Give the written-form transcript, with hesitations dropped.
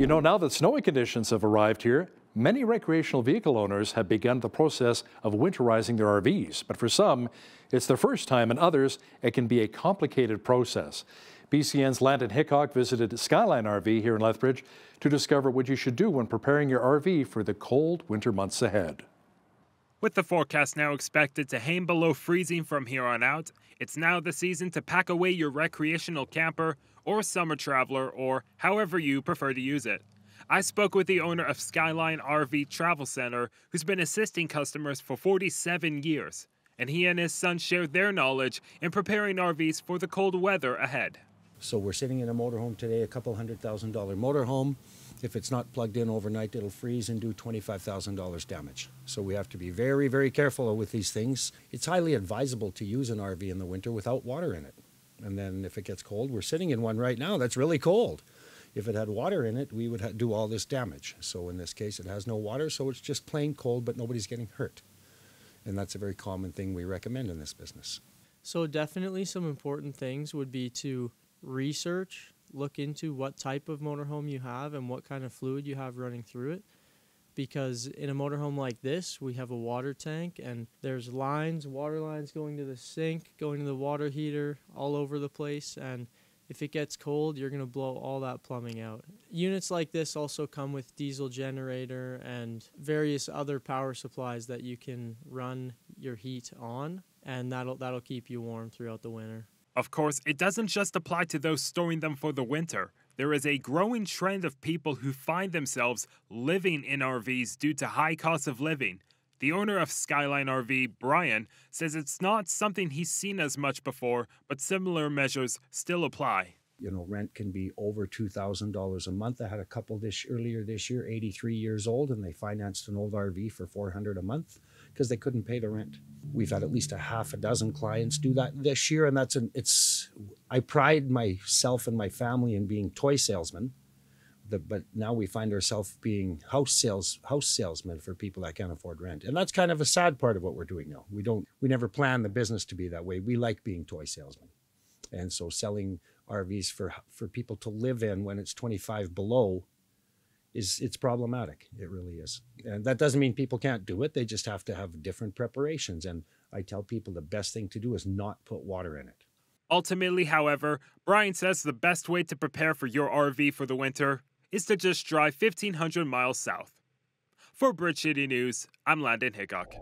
You know, now that snowy conditions have arrived here, many recreational vehicle owners have begun the process of winterizing their RVs. But for some, it's their first time, and others, it can be a complicated process. BCN's Landon Hickok visited Skyline RV here in Lethbridge to discover what you should do when preparing your RV for the cold winter months ahead. With the forecast now expected to hang below freezing from here on out, it's now the season to pack away your recreational camper or summer traveler, or however you prefer to use it. I spoke with the owner of Skyline RV Travel Center, who's been assisting customers for 47 years, and he and his son shared their knowledge in preparing RVs for the cold weather ahead. So we're sitting in a motorhome today, a couple $100,000 motorhome. If it's not plugged in overnight, it'll freeze and do $25,000 damage. So we have to be very, very careful with these things. It's highly advisable to use an RV in the winter without water in it. And then if it gets cold, we're sitting in one right now that's really cold. If it had water in it, we would do all this damage. So in this case, it has no water, so it's just plain cold, but nobody's getting hurt. And that's a very common thing we recommend in this business. So definitely some important things would be to research, look into what type of motorhome you have and what kind of fluid you have running through it. Because in a motorhome like this, we have a water tank and there's lines, water lines going to the sink, going to the water heater, all over the place. And if it gets cold, you're going to blow all that plumbing out. Units like this also come with diesel generator and various other power supplies that you can run your heat on, and that'll keep you warm throughout the winter. Of course, it doesn't just apply to those storing them for the winter. There is a growing trend of people who find themselves living in RVs due to high cost of living. The owner of Skyline RV, Brian, says it's not something he's seen as much before, but similar measures still apply. You know, rent can be over $2,000 a month. I had a couple earlier this year, 83 years old, and they financed an old RV for $400 a month because they couldn't pay the rent. We've had at least a half a dozen clients do that this year, and I pride myself and my family in being toy salesmen, but now we find ourselves being house salesmen for people that can't afford rent. And that's kind of a sad part of what we're doing now. We never planned the business to be that way. We like being toy salesmen. And so selling RVs for people to live in when it's 25 below it's problematic. It really is. And that doesn't mean people can't do it. They just have to have different preparations. And I tell people the best thing to do is not put water in it. Ultimately, however, Brian says the best way to prepare for your RV for the winter is to just drive 1,500 miles south. For Bridge City News, I'm Landon Hickok.